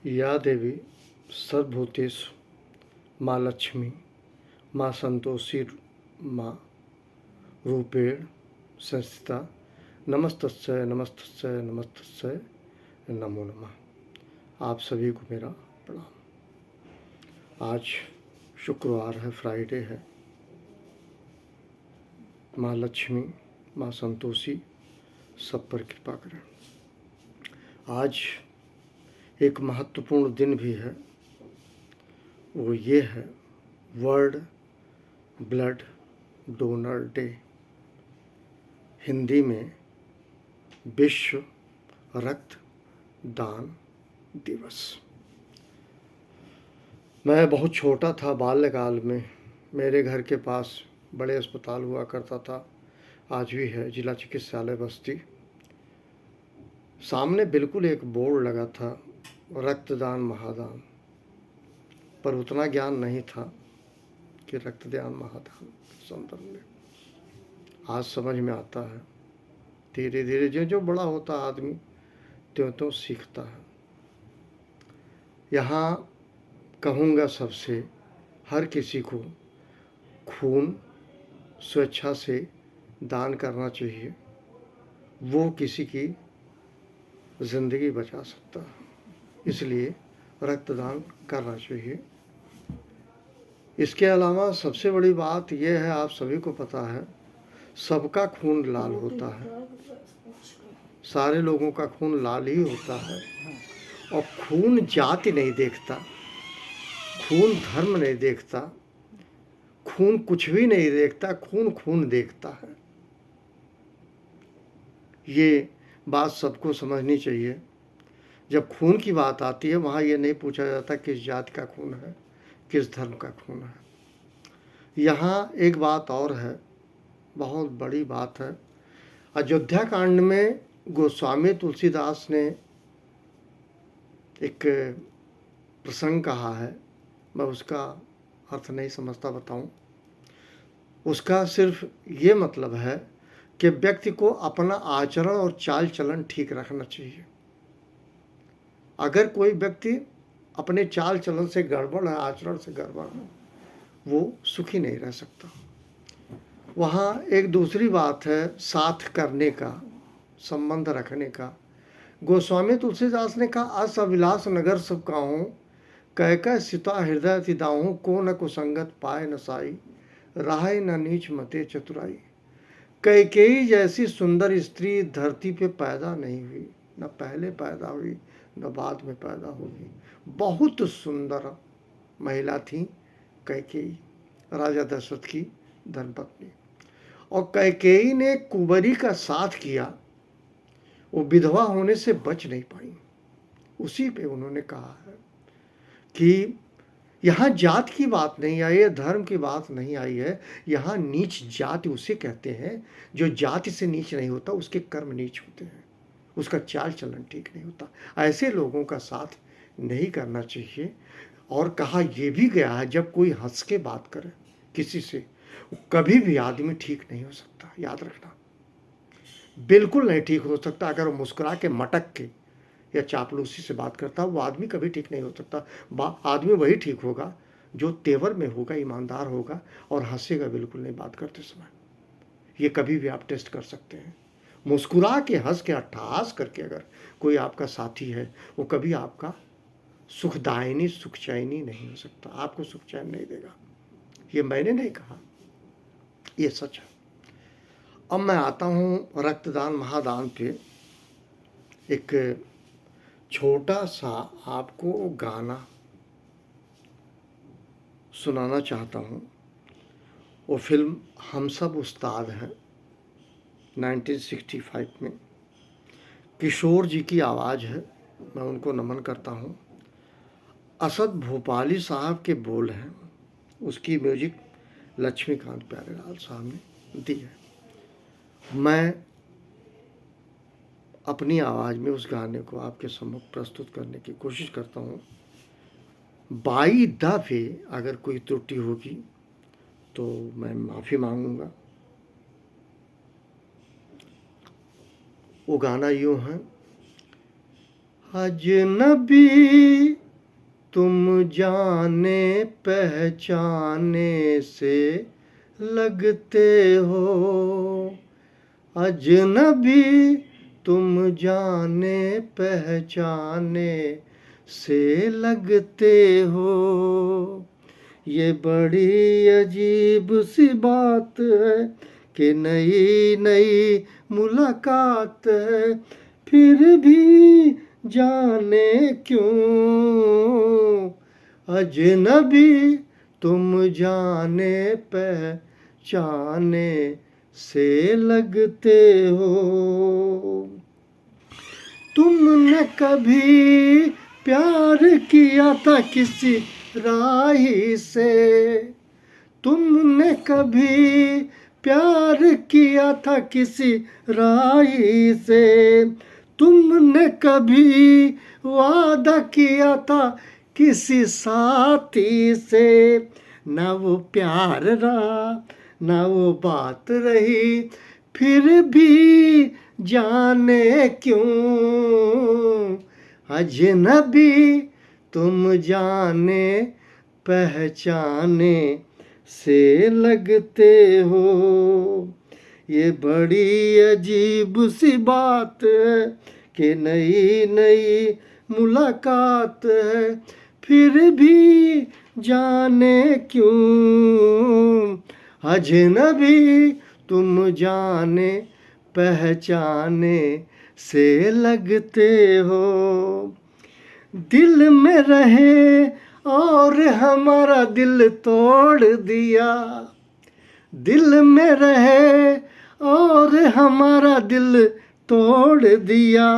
या देवी सर्वभूतेषु माँ लक्ष्मी माँ संतोषी माँ रूपेण संस्थिता नमस्तस्यै नमस्तस्यै नमस्तस्यै नमो नमः। आप सभी को मेरा प्रणाम। आज शुक्रवार है, फ्राइडे है। माँ लक्ष्मी माँ संतोषी सब पर कृपा करें। आज एक महत्वपूर्ण दिन भी है, वो ये है world blood donor day, Hindi में विश्व रक्त दान दिवस। मैं बहुत छोटा था, बाल्यकाल में मेरे घर के पास बड़े अस्पताल हुआ करता था, आज भी है, जिला चिकित्सालय बस्ती। सामने बिल्कुल एक बोर्ड लगा था, रक्तदान महादान, पर उतना ज्ञान नहीं था कि रक्तदान महादान के संदर्भ में। आज समझ में आता है, धीरे धीरे जो जो बड़ा होता आदमी त्यों त्यों सीखता है। यहाँ कहूँगा सबसे, हर किसी को खून स्वेच्छा से दान करना चाहिए, वो किसी की ज़िंदगी बचा सकता है, इसलिए रक्तदान करना चाहिए। इसके अलावा सबसे बड़ी बात यह है, आप सभी को पता है, सबका खून लाल होता है, सारे लोगों का खून लाल ही होता है। और खून जाति नहीं देखता, खून धर्म नहीं देखता, खून कुछ भी नहीं देखता, खून खून देखता है। ये बात सबको समझनी चाहिए। जब खून की बात आती है, वहाँ ये नहीं पूछा जाता किस जाति का खून है, किस धर्म का खून है। यहाँ एक बात और है, बहुत बड़ी बात है। अयोध्या कांड में गोस्वामी तुलसीदास ने एक प्रसंग कहा है, मैं उसका अर्थ नहीं समझता, बताऊं। उसका सिर्फ ये मतलब है कि व्यक्ति को अपना आचरण और चाल चलन ठीक रखना चाहिए। अगर कोई व्यक्ति अपने चाल चलन से गड़बड़ है, आचरण से गड़बड़ है, वो सुखी नहीं रह सकता। वहाँ एक दूसरी बात है, साथ करने का, संबंध रखने का। गोस्वामी तुलसीदास ने कहा, अस अभिलाष नगर सब काहूँ, कह कह सिता हृदय तिदाहूँ, को न कुसंगत पाए न साई, राहे न नीच मते चतुराई। कैकेयी जैसी सुंदर स्त्री धरती पे पैदा नहीं हुई, न पहले पैदा हुई न बाद में पैदा होगी। बहुत सुंदर महिला थी कैकेयी, राजा दशरथ की धर्मपत्नी। और कैकेयी ने कुंवरी का साथ किया, वो विधवा होने से बच नहीं पाई। उसी पे उन्होंने कहा है कि यहाँ जात की बात नहीं आई है, धर्म की बात नहीं आई है, यहाँ नीच जाति उसे कहते हैं जो जाति से नीच नहीं होता, उसके कर्म नीच होते हैं, उसका चाल चलन ठीक नहीं होता। ऐसे लोगों का साथ नहीं करना चाहिए। और कहा यह भी गया है, जब कोई हंस के बात करे किसी से, कभी भी आदमी ठीक नहीं हो सकता, याद रखना, बिल्कुल नहीं ठीक हो सकता। अगर वो मुस्कुरा के मटक के या चापलूसी से बात करता, वो आदमी कभी ठीक नहीं हो सकता। आदमी वही ठीक होगा जो तेवर में होगा, ईमानदार होगा और हंसेगा बिल्कुल नहीं बात करते समय। ये कभी भी आप टेस्ट कर सकते हैं। मुस्कुरा के, हंस के, अट्ठहास करके अगर कोई आपका साथी है, वो कभी आपका सुखदायिनी सुखचैनी नहीं हो सकता, आपको सुख चैन नहीं देगा। ये मैंने नहीं कहा, ये सच है। अब मैं आता हूँ रक्तदान महादान पे। एक छोटा सा आपको गाना सुनाना चाहता हूँ। वो फिल्म हम सब उस्ताद हैं, 1965 में। किशोर जी की आवाज़ है, मैं उनको नमन करता हूँ। असद भोपाली साहब के बोल हैं, उसकी म्यूजिक लक्ष्मीकांत प्यारेलाल साहब ने दी है। मैं अपनी आवाज़ में उस गाने को आपके सम्मुख प्रस्तुत करने की कोशिश करता हूँ। बाई द वे अगर कोई त्रुटि होगी तो मैं माफ़ी मांगूंगा। वो गाना यूँ है, अजनबी तुम जाने पहचाने से लगते हो, अजनबी तुम जाने पहचाने से लगते हो। ये बड़ी अजीब सी बात है कि नई नई मुलाकात है, फिर भी जाने क्यों अजनबी तुम जाने पहचाने से लगते हो। तुमने कभी प्यार किया था किसी राही से, तुमने कभी प्यार किया था किसी राही से, तुमने कभी वादा किया था किसी साथी से, ना वो प्यार रहा ना वो बात रही, फिर भी जाने क्यों अजनबी तुम जाने पहचाने से लगते हो। ये बड़ी अजीब सी बात है कि नई नई मुलाकात है, फिर भी जाने क्यों अजनबी तुम जाने पहचाने से लगते हो। दिल में रहे और हमारा दिल तोड़ दिया, दिल में रहे और हमारा दिल तोड़ दिया,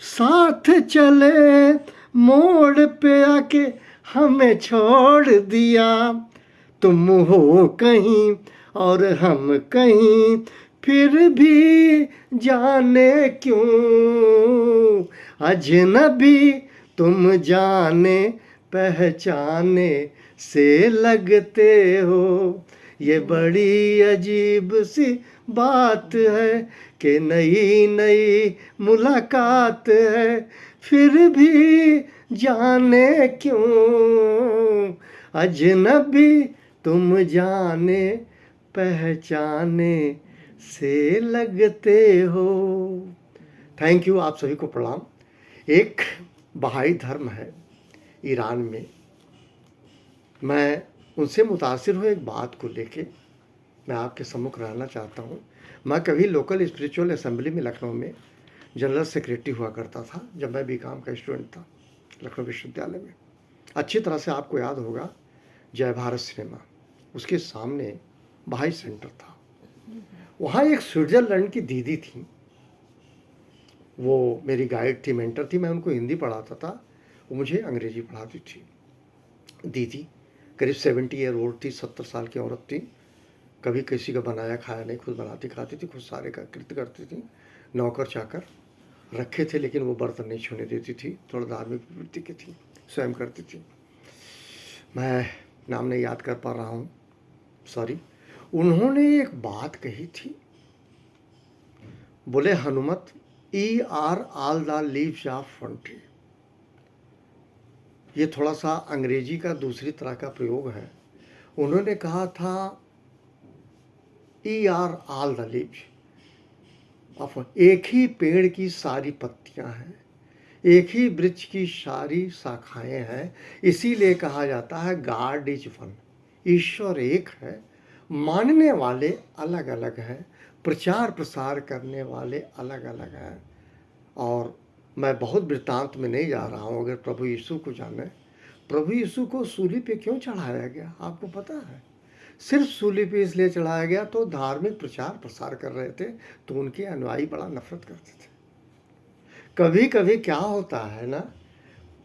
साथ चले मोड़ पे आके हमें छोड़ दिया। तुम हो कहीं और हम कहीं, फिर भी जाने क्यों अजनबी तुम जाने पहचाने से लगते हो। ये बड़ी अजीब सी बात है कि नई नई मुलाकात है, फिर भी जाने क्यों अजनबी तुम जाने पहचाने से लगते हो। थैंक यू, आप सभी को प्रणाम। एक बहाई धर्म है ईरान में, मैं उनसे मुतासिर हूँ। एक बात को लेके मैं आपके सम्मुख रहना चाहता हूँ। मैं कभी लोकल स्पिरिचुअल असेंबली में लखनऊ में जनरल सेक्रेटरी हुआ करता था जब मैं बीकॉम का स्टूडेंट था लखनऊ विश्वविद्यालय में। अच्छी तरह से आपको याद होगा जय भारत सिनेमा, उसके सामने बहाई सेंटर था। वहाँ एक स्विट्ज़रलैंड की दीदी थी, वो मेरी गाइड थी, मेंटर थी। मैं उनको हिंदी पढ़ाता था, वो मुझे अंग्रेजी पढ़ाती थी। दीदी करीब 70 ईयर ओल्ड थी, 70 साल की औरत थी। कभी किसी का बनाया खाया नहीं, खुद बनाती खाती थी, खुद सारे का कृत्य करती थी। नौकर चाकर रखे थे लेकिन वो बर्तन नहीं छूने देती थी, थोड़ा धार्मिक प्रवृत्ति की थी, स्वयं करती थी। मैं नाम नहीं याद कर पा रहा हूँ, सॉरी। उन्होंने एक बात कही थी, बोले Hanumat E R all the leaves of one tree. ये थोड़ा सा अंग्रेजी का दूसरी तरह का प्रयोग है। उन्होंने कहा था E R all the leaves of, एक ही पेड़ की सारी पत्तियां हैं, एक ही वृक्ष की सारी शाखाएं हैं, इसीलिए कहा जाता है गॉड इज वन, ईश्वर एक है। मानने वाले अलग अलग हैं, प्रचार प्रसार करने वाले अलग अलग हैं। और मैं बहुत वृत्तांत में नहीं जा रहा हूँ। अगर प्रभु यीशु को जाने, प्रभु यीशु को सूली पे क्यों चढ़ाया गया आपको पता है? सिर्फ सूली पे इसलिए चढ़ाया गया तो धार्मिक प्रचार प्रसार कर रहे थे, तो उनके अनुयायी बड़ा नफरत करते थे। कभी कभी क्या होता है ना,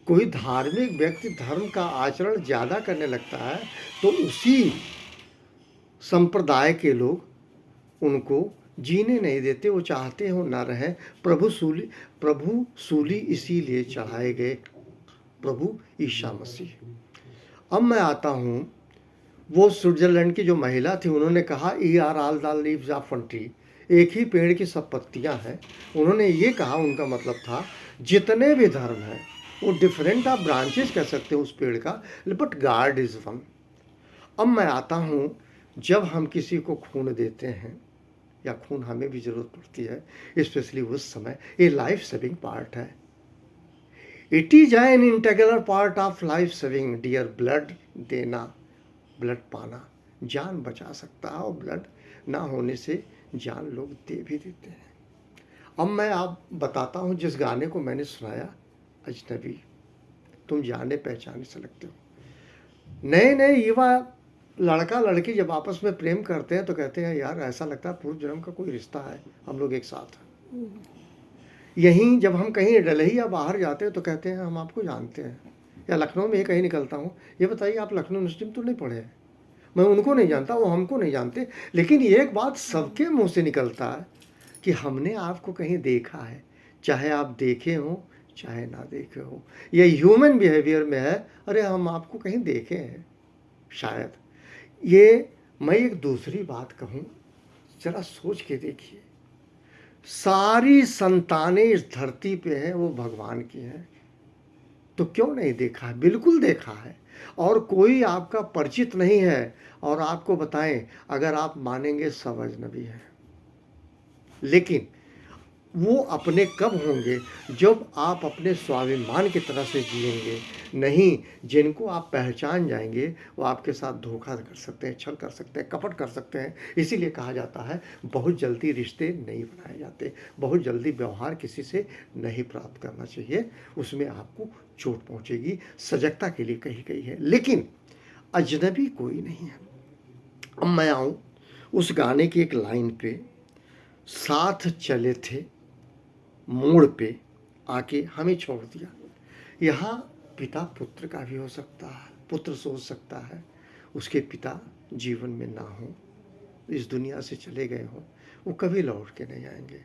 कोई धार्मिक व्यक्ति धर्म का आचरण ज़्यादा करने लगता है तो उसी संप्रदाय के लोग उनको जीने नहीं देते, वो चाहते हो ना रहे। प्रभु सूली इसीलिए चढ़ाए गए, प्रभु ईसा मसीह। अब मैं आता हूँ, वो स्विट्ज़रलैंड की जो महिला थी, उन्होंने कहा E R all the leaves of one tree, एक ही पेड़ की सब पत्तियां हैं। उन्होंने ये कहा, उनका मतलब था जितने भी धर्म हैं वो डिफरेंट आप ब्रांचेस कह सकते हो उस पेड़ का, बट गॉड इज वन। अब मैं आता हूँ, जब हम किसी को खून देते हैं या खून हमें भी ज़रूरत पड़ती है, स्पेशली उस समय, ये लाइफ सेविंग पार्ट है। It is an integral part of life saving dear. Blood देना, ब्लड पाना जान बचा सकता है, और ब्लड ना होने से जान लोग दे भी देते हैं। अब मैं आप बताता हूँ जिस गाने को मैंने सुनाया, अजनबी तुम जाने पहचाने से लगते हो। नए नए युवा लड़का लड़की जब आपस में प्रेम करते हैं तो कहते हैं यार ऐसा लगता है पूर्व जन्म का कोई रिश्ता है, हम लोग एक साथ हैं। यहीं जब हम कहीं डलही या बाहर जाते हैं तो कहते हैं हम आपको जानते हैं। या लखनऊ में कहीं निकलता हूँ, ये बताइए आप लखनऊ यूनिवर्सिटी में तो नहीं पढ़े हैं, मैं उनको नहीं जानता, वो हमको नहीं जानते, लेकिन एक बात सबके मुंह से निकलता है कि हमने आपको कहीं देखा है, चाहे आप देखे हो चाहे ना देखे हो। ये ह्यूमन बिहेवियर में है, अरे हम आपको कहीं देखे हैं शायद। ये मैं एक दूसरी बात कहूँ, जरा सोच के देखिए, सारी संतानें इस धरती पे हैं वो भगवान की हैं, तो क्यों नहीं देखा है? बिल्कुल देखा है। और कोई आपका परिचित नहीं है, और आपको बताएं, अगर आप मानेंगे सब अजनबी है, लेकिन वो अपने कब होंगे? जब आप अपने स्वाभिमान की तरह से जिएंगे। नहीं, जिनको आप पहचान जाएंगे वो आपके साथ धोखा कर सकते हैं, छल कर सकते हैं, कपट कर सकते हैं। इसीलिए कहा जाता है बहुत जल्दी रिश्ते नहीं बनाए जाते, बहुत जल्दी व्यवहार किसी से नहीं प्राप्त करना चाहिए, उसमें आपको चोट पहुंचेगी। सजगता के लिए कही गई है, लेकिन अजनबी कोई नहीं है। अब मैं आऊँ उस गाने की एक लाइन पे, साथ चले थे मोड़ पे आके हमें छोड़ दिया। यहाँ पिता पुत्र का भी हो सकता है। पुत्र सोच सकता है उसके पिता जीवन में ना हो, इस दुनिया से चले गए हों, वो कभी लौट के नहीं आएंगे।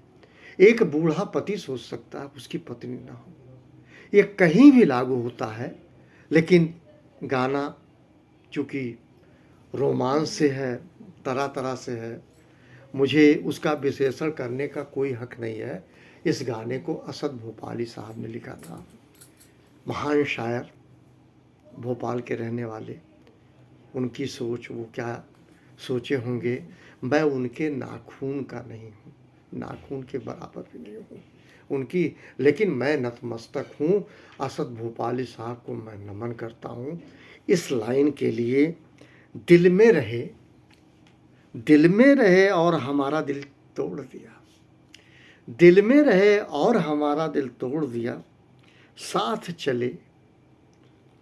एक बूढ़ा पति सोच सकता है उसकी पत्नी ना हो। ये कहीं भी लागू होता है, लेकिन गाना चूँकि रोमांस से है, तरह तरह से है, मुझे उसका विश्लेषण करने का कोई हक नहीं है। इस गाने को असद भोपाली साहब ने लिखा था, महान शायर, भोपाल के रहने वाले। उनकी सोच, वो क्या सोचे होंगे, मैं उनके नाखून का नहीं हूँ, नाखून के बराबर भी नहीं हूँ उनकी, लेकिन मैं नतमस्तक हूँ। असद भोपाली साहब को मैं नमन करता हूँ इस लाइन के लिए, दिल में रहे, दिल में रहे और हमारा दिल तोड़ दिया, दिल में रहे और हमारा दिल तोड़ दिया, साथ चले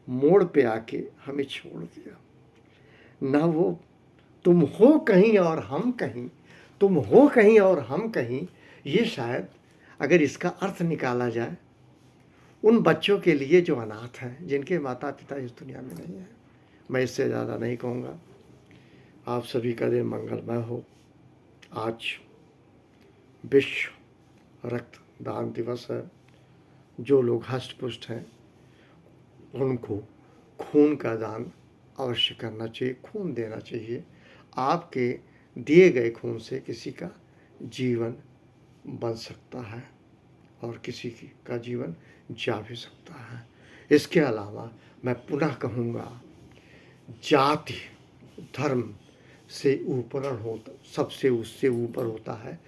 मोड़ पे आके हमें छोड़ दिया। ना वो तुम हो कहीं और हम कहीं, तुम हो कहीं और हम कहीं, ये शायद अगर इसका अर्थ निकाला जाए उन बच्चों के लिए जो अनाथ हैं, जिनके माता पिता इस दुनिया में नहीं हैं। मैं इससे ज़्यादा नहीं कहूँगा। आप सभी का दिन मंगलमय हो। आज विश्व रक्तदान दिवस है। जो लोग हष्ट पुष्ट हैं उनको खून का दान अवश्य करना चाहिए, खून देना चाहिए। आपके दिए गए खून से किसी का जीवन बन सकता है और किसी का जीवन जा भी सकता है। इसके अलावा मैं पुनः कहूँगा, जाति धर्म से ऊपर होता, सबसे उससे ऊपर होता है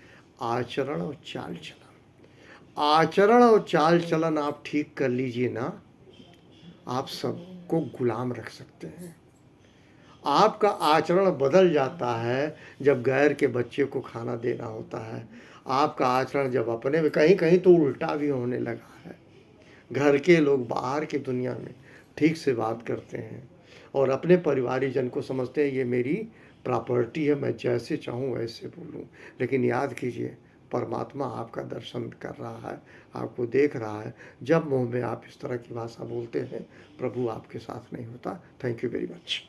आचरण और चाल चलन। आचरण और चाल चलन आप ठीक कर लीजिए ना, आप सबको गुलाम रख सकते हैं। आपका आचरण बदल जाता है जब गैर के बच्चे को खाना देना होता है। आपका आचरण जब अपने में, कहीं कहीं तो उल्टा भी होने लगा है। घर के लोग बाहर की दुनिया में ठीक से बात करते हैं और अपने परिवारीजन को समझते हैं ये मेरी प्रॉपर्टी है, मैं जैसे चाहूँ वैसे बोलूँ। लेकिन याद कीजिए, परमात्मा आपका दर्शन कर रहा है, आपको देख रहा है। जब मुँह में आप इस तरह की भाषा बोलते हैं, प्रभु आपके साथ नहीं होता। Thank you very much.